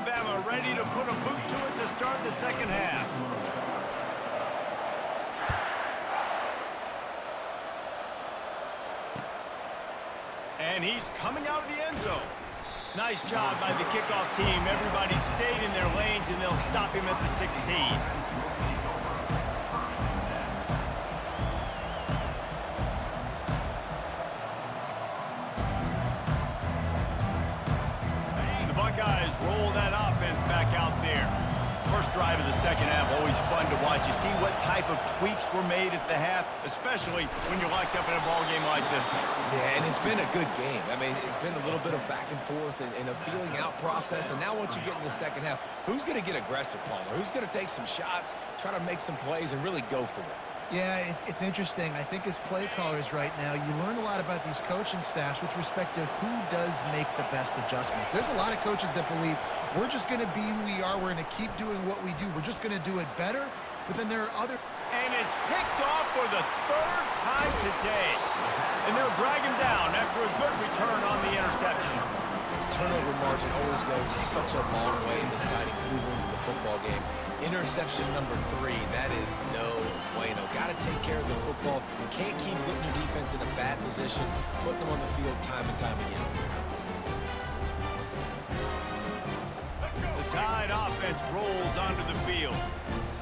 Alabama ready to put a boot to it to start the second half. And he's coming out of the end zone. Nice job by the kickoff team. Everybody stayed in their lanes, and they'll stop him at the 16. The Buckeyes roll that offense back out there. First drive of the second half, always fun to watch. You see what type of tweaks were made at the half, especially when you're locked up in a ball game like this one. Yeah, and it's been a good game. I mean, it's been a little bit of back and forth and a feeling out process. And now once you get in the second half, who's going to get aggressive, Palmer? Who's going to take some shots, try to make some plays, and really go for it? Yeah, it's interesting. I think as play callers right now, you learn a lot about these coaching staffs with respect to who does make the best adjustments. There's a lot of coaches that believe we're just going to be who we are. We're going to keep doing what we do. We're just going to do it better. But then there are other... And it's picked off for the third time today. And they'll drag him down after a good return on the interception. Turnover margin always goes such a long way in deciding who wins the football game. Interception number 3, that is no bueno. Got to take care of the football. Can't keep putting your defense in a bad position, putting them on the field time and time again. The Tide offense rolls onto the field.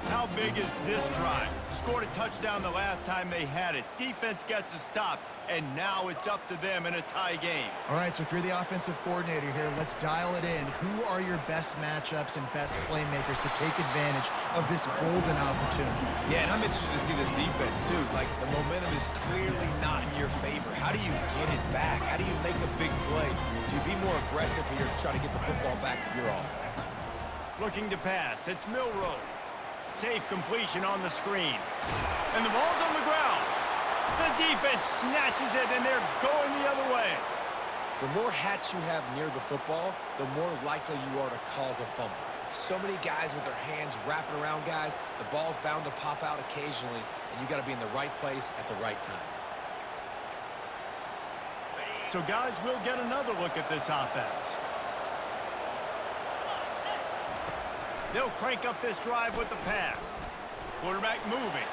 How big is this drive? Scored a touchdown the last time they had it. Defense gets a stop, and now it's up to them in a tie game. All right, so if you're the offensive coordinator here, let's dial it in. Who are your best matchups and best playmakers to take advantage of this golden opportunity? Yeah, and I'm interested to see this defense, too. Like, the momentum is clearly not in your favor. How do you get it back? How do you make a big play? Do you be more aggressive or you're trying to get the football back to your offense? Looking to pass. It's Milroe. Safe completion on the screen. And the ball's on the ground. The defense snatches it, and they're going the other way. The more hats you have near the football, the more likely you are to cause a fumble. So many guys with their hands wrapping around guys, the ball's bound to pop out occasionally, and you got to be in the right place at the right time. So, guys, we'll get another look at this offense. They'll crank up this drive with the pass. Quarterback moving.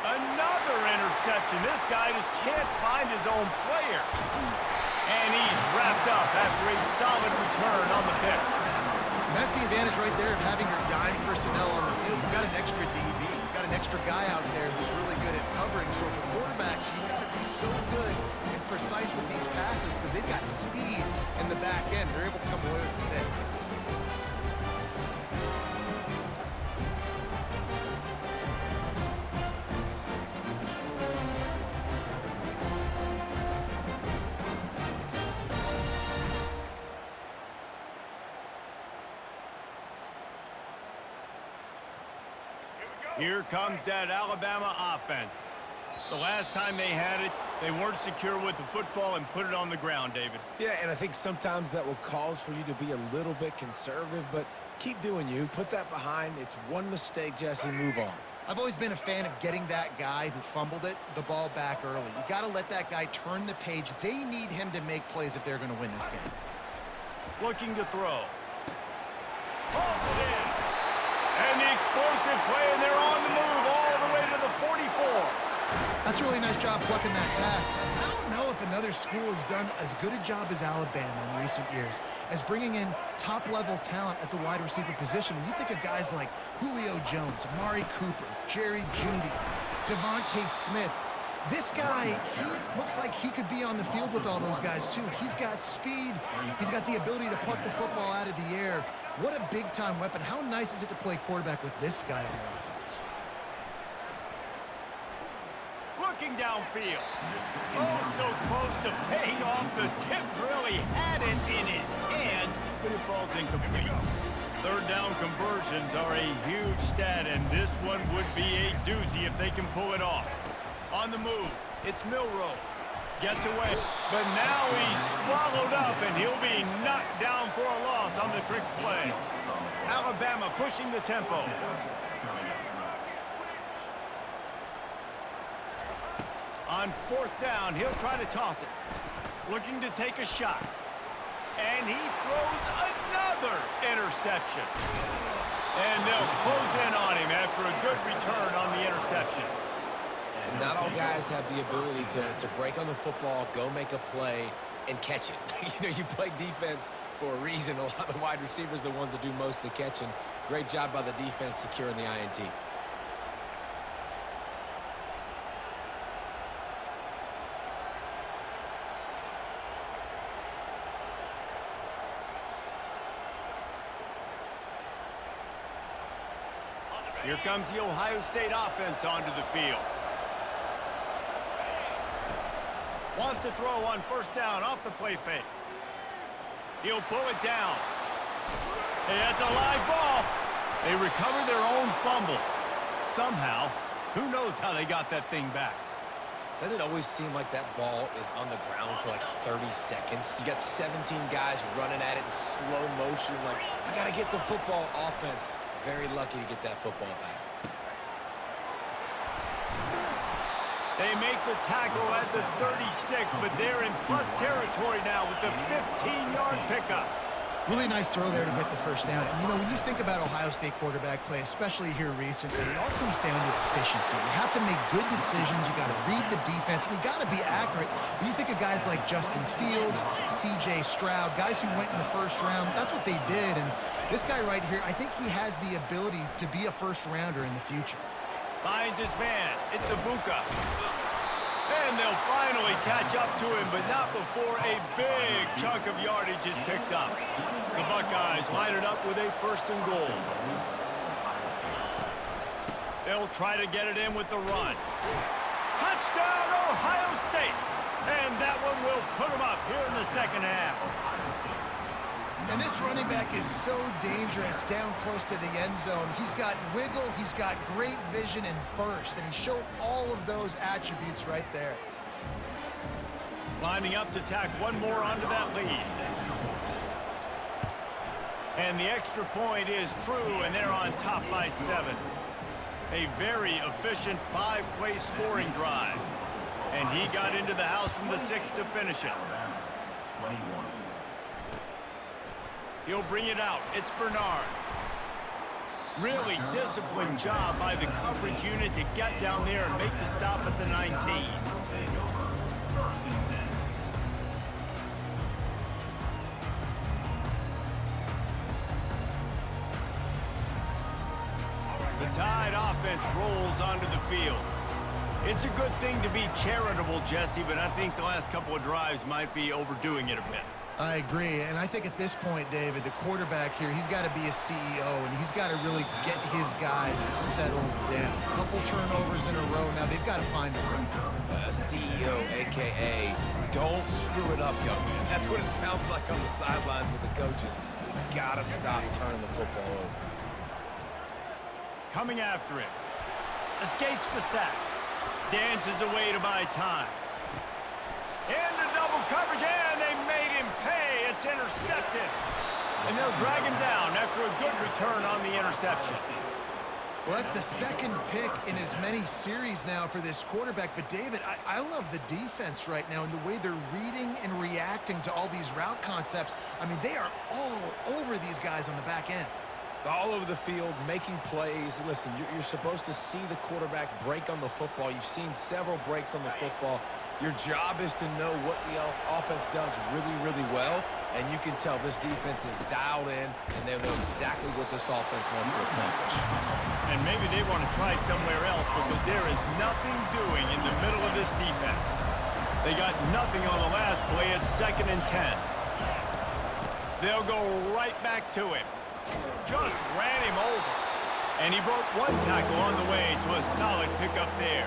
Another interception. This guy just can't find his own players. And he's wrapped up after a solid return on the pick. And that's the advantage right there of having your dime personnel on the field. You've got an extra DB. You've got an extra guy out there who's really good at covering. So for quarterbacks, you've got to be so good and precise with these passes because they've got speed in the back end. They're able to come away with the pick. Here comes that Alabama offense. The last time they had it, they weren't secure with the football and put it on the ground, David. Yeah, and I think sometimes that will cause for you to be a little bit conservative, but keep doing you. Put that behind. It's one mistake, Jesse. Move on. I've always been a fan of getting that guy who fumbled it, the ball back early. You got to let that guy turn the page. They need him to make plays if they're going to win this game. Looking to throw. Pulls it in. And the explosive play, and they're on the move all the way to the 44. That's a really nice job plucking that pass. I don't know if another school has done as good a job as Alabama in recent years as bringing in top-level talent at the wide receiver position. When you think of guys like Julio Jones, Amari Cooper, Jerry Jeudy, Devontae Smith, this guy, he looks like he could be on the field with all those guys, too. He's got speed. He's got the ability to pluck the football out of the air. What a big-time weapon. How nice is it to play quarterback with this guy on your offense? Looking downfield. Oh, so close to paying off the tip drill. He had it in his hands, but it falls incomplete. Third down conversions are a huge stat, and this one would be a doozy if they can pull it off. On the move, it's Milroe. Gets away, but now he's swallowed up, and he'll be knocked down for a loss on the trick play. Alabama pushing the tempo. On fourth down, he'll try to toss it. Looking to take a shot. And and he throws another interception. And they'll close in on him after a good return on the interception. And not all guys have the ability to break on the football, go make a play, and catch it. You play defense for a reason. A lot of the wide receivers are the ones that do most of the catching. Great job by the defense securing the INT. Here comes the Ohio State offense onto the field. Wants to throw on first down off the play fake. He'll pull it down. Hey, that's a live ball. They recover their own fumble. Somehow, who knows how they got that thing back. Doesn't it always seem like that ball is on the ground for like 30 seconds? You got 17 guys running at it in slow motion. Like, I got to get the football. Offense, very lucky to get that football back. They make the tackle at the 36, but they're in plus territory now with the 15-yard pickup. Really nice throw there to get the first down. And, when you think about Ohio State quarterback play, especially here recently, it all comes down to efficiency. You have to make good decisions. You got to read the defense, and you got to be accurate. When you think of guys like Justin Fields, C.J. Stroud, guys who went in the first round, that's what they did. And this guy right here, I think he has the ability to be a first-rounder in the future. Finds his man. It's Ibuka. And they'll finally catch up to him, but not before a big chunk of yardage is picked up. The Buckeyes line it up with a 1st and goal. They'll try to get it in with the run. Touchdown, Ohio State! And that one will put them up here in the second half. And this running back is so dangerous down close to the end zone. He's got wiggle, he's got great vision and burst, and he showed all of those attributes right there. Lining up to tack one more onto that lead. And the extra point is true, and they're on top by 7. A very efficient 5-play scoring drive. And he got into the house from the 6 to finish it. He'll bring it out. It's Bernard. Really disciplined job by the coverage unit to get down there and make the stop at the 19. The Tide offense rolls onto the field. It's a good thing to be charitable, Jesse, but I think the last couple of drives might be overdoing it a bit. I agree, and I think at this point, David, the quarterback here, he's got to be a CEO, and he's got to really get his guys settled down. A couple turnovers in a row. Now they've got to find a rhythm. CEO, a.k.a. don't screw it up, young man. That's what it sounds like on the sidelines with the coaches. You got to stop turning the football over. Coming after him. Escapes the sack. Dances away to buy time. Into double coverage, and they made him pay. It's intercepted. And they'll drag him down after a good return on the interception. Well, that's the second pick in as many series now for this quarterback. But, David, I love the defense right now and the way they're reading and reacting to all these route concepts. I mean, they are all over these guys on the back end. All over the field, making plays. Listen, you're supposed to see the quarterback break on the football. You've seen several breaks on the football. Your job is to know what the offense does really, really well, and you can tell this defense is dialed in, and they know exactly what this offense wants to accomplish. And maybe they want to try somewhere else because there is nothing doing in the middle of this defense. They got nothing on the last play. It's 2nd and 10. They'll go right back to him. Just ran him over. And he broke one tackle on the way to a solid pickup there.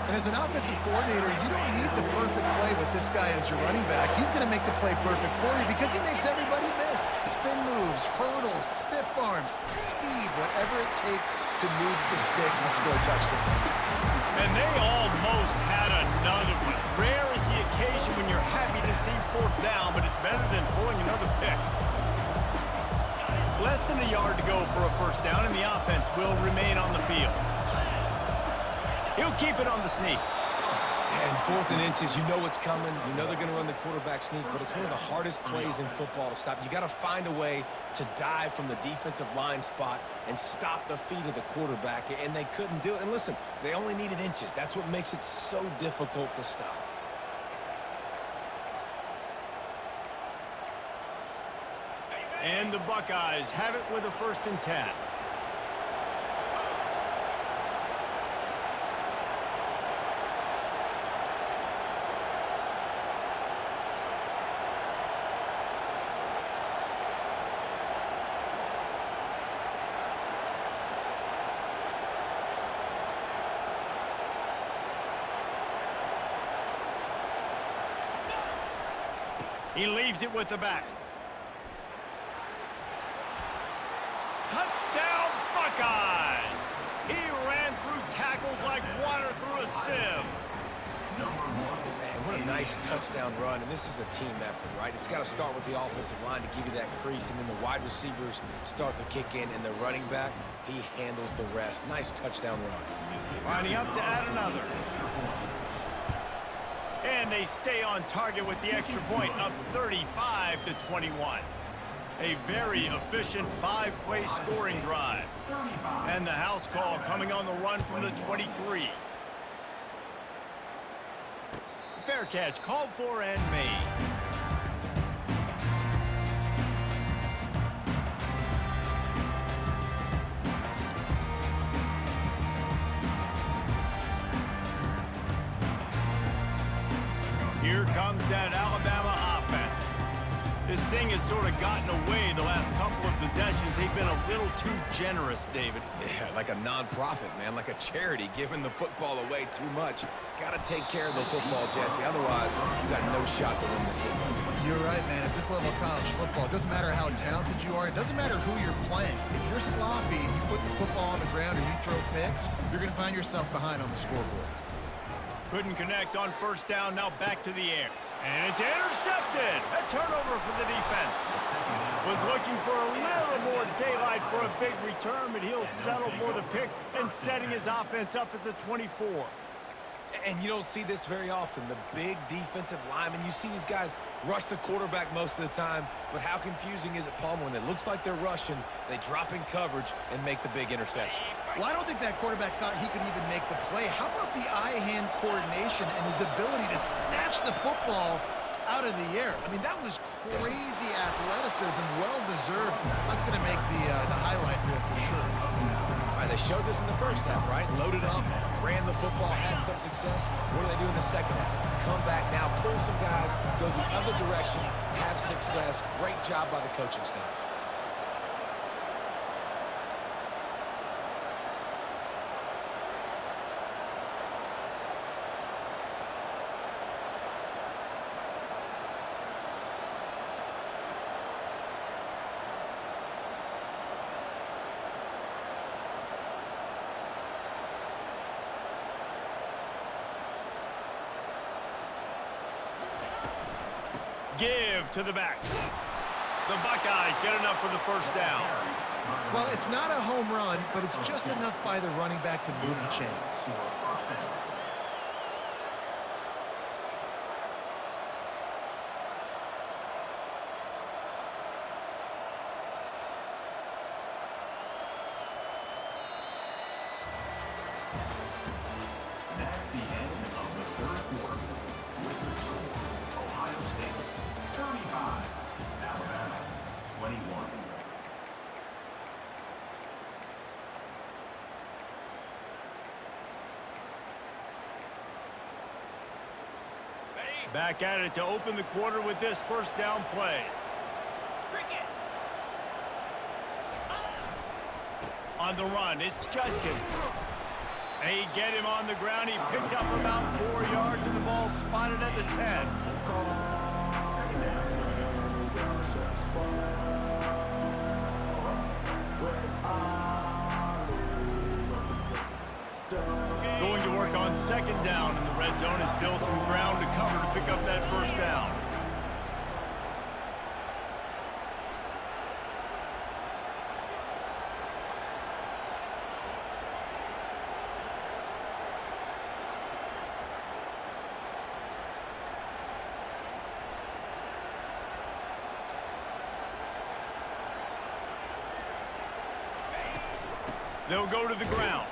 And as an offensive coordinator, you don't need the perfect play with this guy as your running back. He's going to make the play perfect for you because he makes everybody miss. Spin moves, hurdles, stiff arms, speed, whatever it takes to move the sticks and score touchdowns. And they almost had another one. Rare is the occasion when you're happy to see 4th down, but it's better than pulling another pick. Less than a yard to go for a 1st down, and the offense will remain on the field. He'll keep it on the sneak. And 4th and inches, you know what's coming. You know they're going to run the quarterback sneak, but it's one of the hardest plays in football to stop. You got to find a way to dive from the defensive line spot and stop the feet of the quarterback, and they couldn't do it. And listen, they only needed inches. That's what makes it so difficult to stop. And the Buckeyes have it with a 1st and 10. He leaves it with the back. Touchdown, Buckeyes! He ran through tackles like water through a sieve. Man, what a nice touchdown run, and this is a team effort, right? It's got to start with the offensive line to give you that crease, and then the wide receivers start to kick in, and the running back, he handles the rest. Nice touchdown run. Lining up to add another. And they stay on target with the extra point, up 35-21. A very efficient 5-play scoring drive. And the house call coming on the run from the 23. Fair catch called for and made. Here comes that Alabama offense. This thing has sort of gotten away the last couple of possessions. They've been a little too generous, David. Yeah, like a non-profit, man, like a charity, giving the football away too much. Got to take care of the football, Jesse. Otherwise, you got no shot to win this football game. You're right, man. At this level of college football, it doesn't matter how talented you are. It doesn't matter who you're playing. If you're sloppy, you put the football on the ground or you throw picks, you're going to find yourself behind on the scoreboard. Couldn't connect on 1st down, now back to the air. And it's intercepted! A turnover for the defense. Was looking for a little more daylight for a big return, but he'll settle for the pick and setting his offense up at the 24. And you don't see this very often, the big defensive linemen. You see these guys rush the quarterback most of the time, but how confusing is it, Palmer, when it looks like they're rushing, they drop in coverage and make the big interception? Well, I don't think that quarterback thought he could even make the play. How about the eye-hand coordination and his ability to snatch the football out of the air? I mean, that was crazy athleticism, well-deserved. That's going to make the highlight reel for sure. All right, they showed this in the 1st half, right? Loaded up, ran the football, had some success. What do they do in the 2nd half? Come back now, pull some guys, go the other direction, have success. Great job by the coaching staff. Give to the back. The Buckeyes get enough for the 1st down. Well, it's not a home run, but it's just enough by the running back to move the chains. Back at it to open the quarter with this 1st down play. On the run, it's Judkins. They get him on the ground. He picked up about 4 yards, and the ball spotted at the 10. Going to work on 2nd down, and the red zone is still some ground to cover to pick up that 1st down. They'll go to the ground.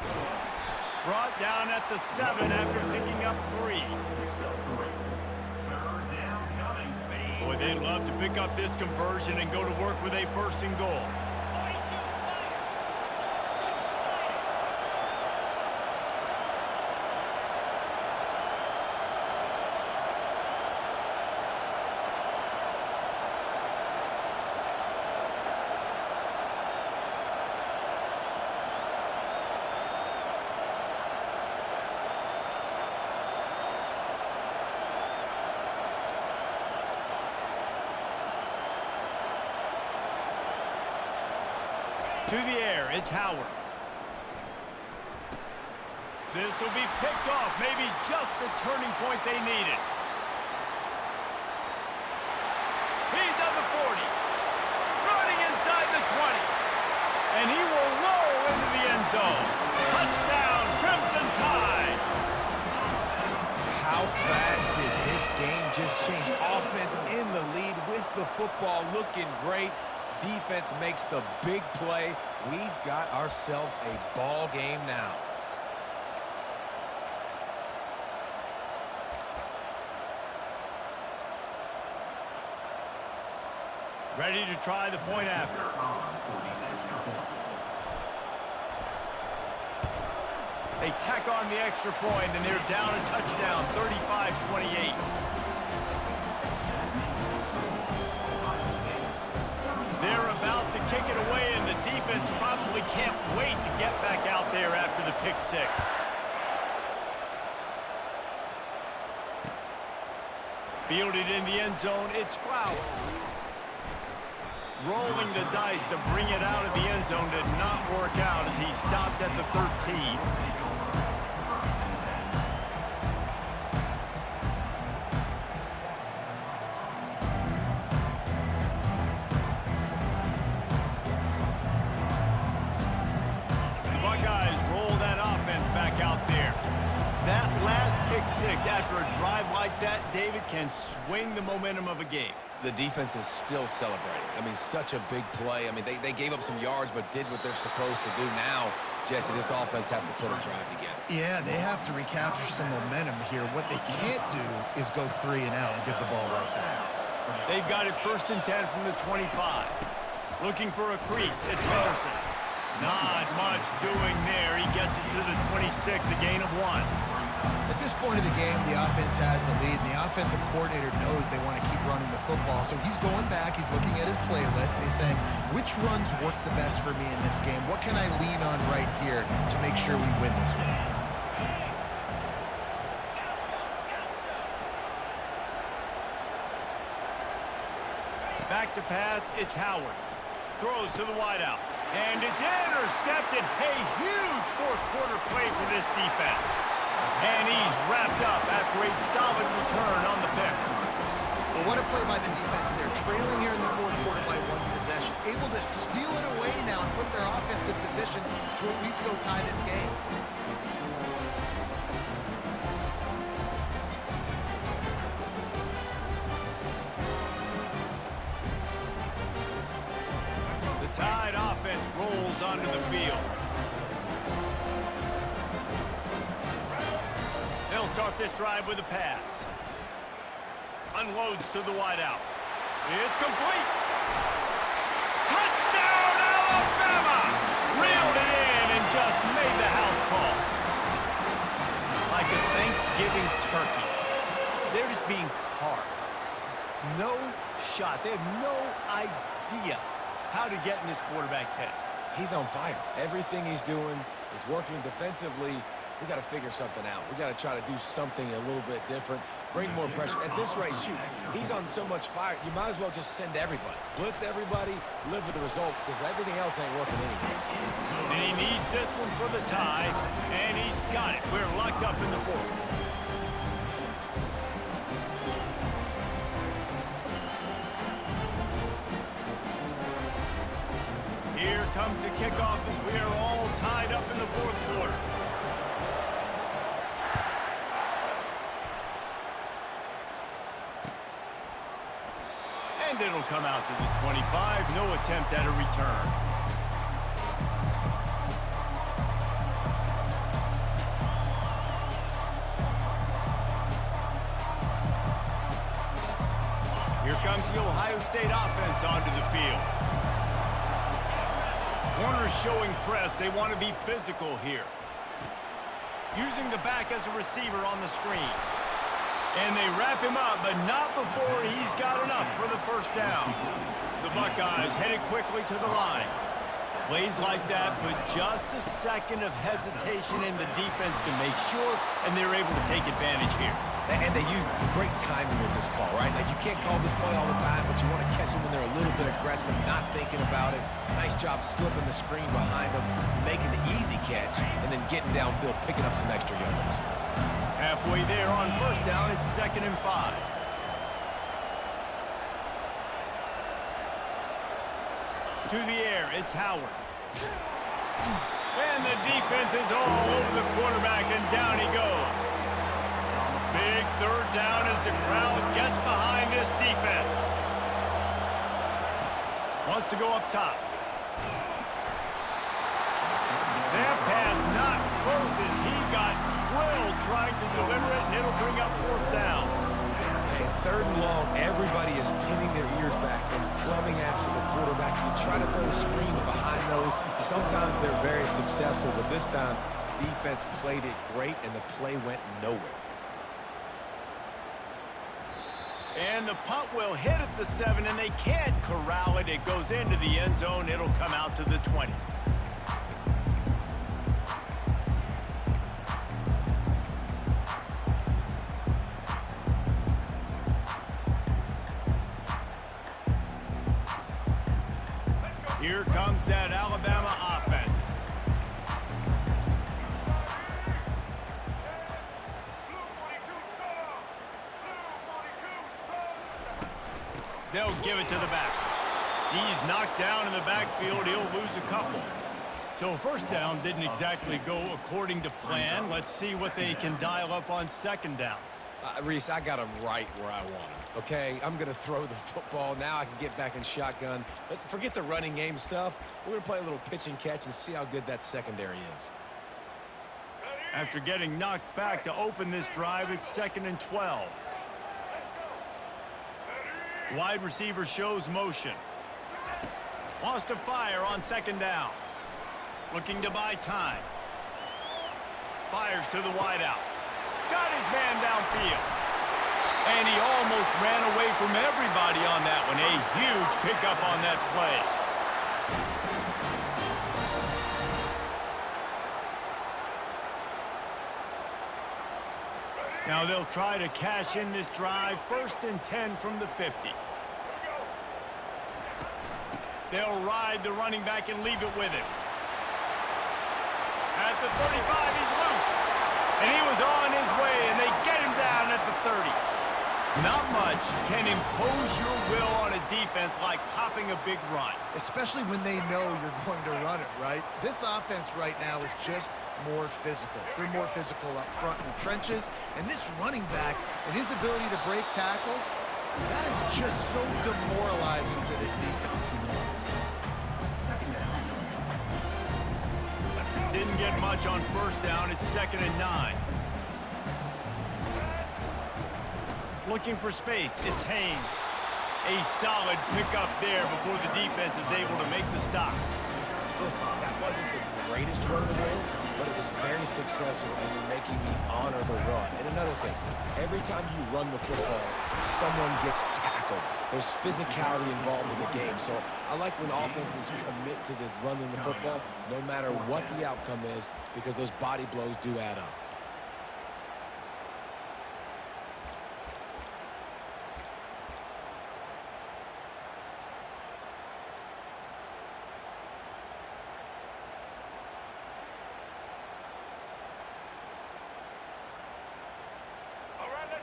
Brought down at the 7 after picking up 3. Boy, they'd love to pick up this conversion and go to work with a 1st and goal. To the air, it's Howard. This will be picked off, maybe just the turning point they needed. He's on the 40, running inside the 20, and he will roll into the end zone. Touchdown, Crimson Tide. How fast did this game just change? Offense in the lead with the football, looking great. Defense makes the big play. We've got ourselves a ball game now. Ready to try the point after. They tack on the extra point, and they're down a touchdown, 35-28. They're about to kick it away, and the defense probably can't wait to get back out there after the pick 6. Fielded in the end zone, it's Flowers. Rolling the dice to bring it out of the end zone did not work out as he stopped at the 13. After a drive like that, David can swing the momentum of a game. The defense is still celebrating. I mean, such a big play. I mean, they gave up some yards but did what they're supposed to do. Now, Jesse, this offense has to put a drive together. Yeah, they have to recapture some momentum here. What they can't do is go 3 and out and give the ball right back. They've got it 1st and 10 from the 25. Looking for a crease. It's Henderson. Not much doing there. He gets it to the 26, a gain of 1. At this point of the game, the offense has the lead, and the offensive coordinator knows they want to keep running the football. So he's going back, he's looking at his playlist, and he's saying, which runs work the best for me in this game? What can I lean on right here to make sure we win this one? Back to pass, it's Howard. Throws to the wideout. And it's intercepted. A huge 4th quarter play for this defense. And he's wrapped up after a solid return on the pick. Well, what a play by the defense. They're trailing here in the 4th quarter by 1 possession. Able to steal it away now and put their offense in position to at least go tie this game. The Tide offense rolls onto the field. They'll start this drive with a pass. Unloads to the wideout. It's complete. Touchdown, Alabama! Reeled it in and just made the house call. Like a Thanksgiving turkey. They're just being carved. No shot. They have no idea how to get in this quarterback's head. He's on fire. Everything he's doing is working defensively. We got to figure something out. We got to try to do something a little bit different. Bring more pressure. At this rate, shoot, he's on so much fire, you might as well just send everybody. Blitz everybody, live with the results, because everything else ain't working anyways. And he needs this one for the tie, and he's got it. We're locked up in the 4th. Here comes the kickoff as we are all tied up in the 4th quarter. And it'll come out to the 25. No attempt at a return. the Ohio State offense onto the field. Corners showing press. They want to be physical here. Using the back as a receiver on the screen. And they wrap him up, but not before he's got enough for the first down. The Buckeyes headed quickly to the line. Plays like that, but just a second of hesitation in the defense to make sure, and they're able to take advantage here. And they use great timing with this call, right? Like, you can't call this play all the time, but you want to catch them when they're a little bit aggressive, not thinking about it. Nice job slipping the screen behind them, making the easy catch, and then getting downfield, picking up some extra yards. Halfway there on first down, it's 2nd and 5. To the air, it's Howard. And the defense is all over the quarterback, and down he goes. Big 3rd down as the crowd gets behind this defense. Wants to go up top. That pass not closes. He got drilled trying to deliver it, and it'll bring up 4th down. Hey, 3rd and long, everybody is pinning their ears back and drumming after the quarterback. You try to throw screens behind those. Sometimes they're very successful, but this time, defense played it great, and the play went nowhere. And the punt will hit at the 7, and they can't corral it. It goes into the end zone. It'll come out to the 20. Here comes that Alabama offense. They'll give it to the back. He's knocked down in the backfield. He'll lose a couple. So 1st down didn't exactly go according to plan. Let's see what they can dial up on 2nd down. Reese, I got him right where I want him, okay? I'm going to throw the football. Now I can get back in shotgun. Let's forget the running game stuff. We're going to play a little pitch and catch and see how good that secondary is. After getting knocked back to open this drive, it's 2nd and 12. Wide receiver shows motion. Wants to fire on 2nd down. Looking to buy time. Fires to the wideout. Got his man downfield. And he almost ran away from everybody on that one. A huge pickup on that play. Now they'll try to cash in this drive. 1st and 10 from the 50. They'll ride the running back and leave it with him. At the 35, he's loose. And he was on his way, and they get him down at the 30. Not much can impose your will on a defense like popping a big run. Especially when they know you're going to run it, right? This offense right now is just more physical. They're more physical up front in the trenches. And this running back and his ability to break tackles, that is just so demoralizing for this defense. Didn't get much on 1st down. It's 2nd and 9. Looking for space. It's Haynes. A solid pickup there before the defense is able to make the stop. Listen, that wasn't the greatest run of the world, but it was very successful in making me honor the run. And another thing, every time you run the football, someone gets tackled. There's physicality involved in the game. So I like when offenses commit to the running the football, no matter what the outcome is, because those body blows do add up.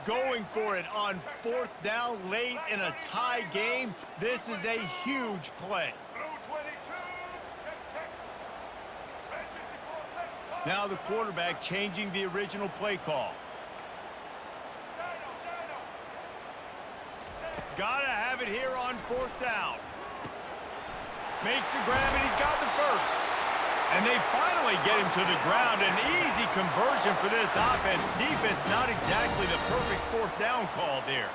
Going for it on 4th down late in a tie game. This is a huge play. Now the quarterback changing the original play call. Gotta have it here on 4th down. Makes the grab, and he's got the 1st. And they finally get him to the ground. An easy conversion for this offense. Defense not exactly the perfect 4th down call there.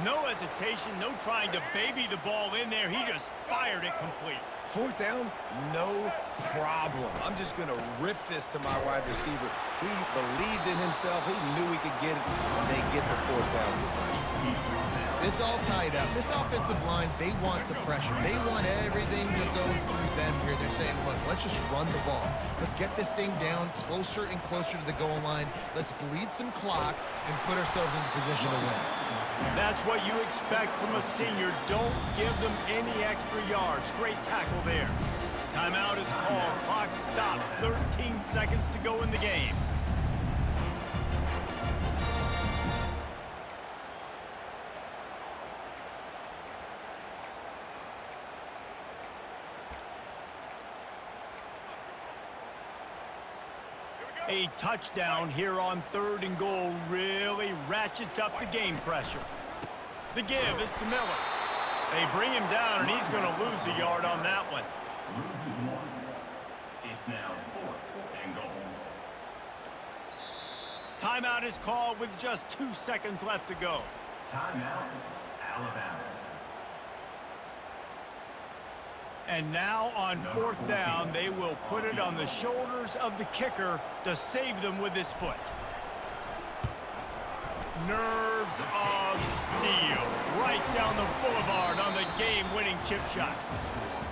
No hesitation, no trying to baby the ball in there. He just fired it complete. Fourth down, no problem. I'm just going to rip this to my wide receiver. He believed in himself. He knew he could get it, and they get the fourth down conversion. It's all tied up. This offensive line, they want the pressure. They want everything to go through them here. They're saying, look, let's just run the ball. Let's get this thing down closer and closer to the goal line. Let's bleed some clock and put ourselves into position to win. That's what you expect from a senior. Don't give them any extra yards. Great tackle there. Timeout is called. Clock stops. 13 seconds to go in the game. A touchdown here on 3rd and goal really ratchets up the game pressure. The give is to Miller. They bring him down, and he's going to lose a yard on that one. Loses one. It's now 4th and goal. Timeout is called with just 2 seconds left to go. Timeout, Alabama. And now on 4th down, they will put it on the shoulders of the kicker to save them with his foot. Nerves of steel. Right down the boulevard on the game-winning chip shot.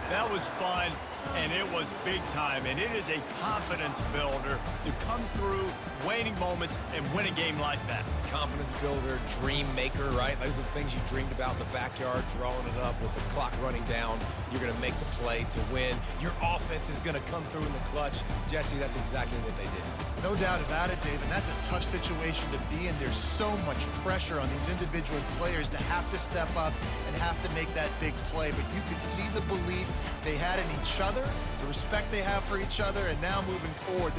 That was fun, and it was big time, and it is a confidence builder to come through waning moments and win a game like that. Confidence builder, dream maker, right? Those are the things you dreamed about in the backyard, drawing it up with the clock running down. You're going to make the play to win. Your offense is going to come through in the clutch. Jesse, that's exactly what they did. No doubt about it, David. That's a tough situation to be in. There's so much pressure on these individual players to have to step up and have to make that big play. But you could see the belief they had in each other, the respect they have for each other, and now moving forward,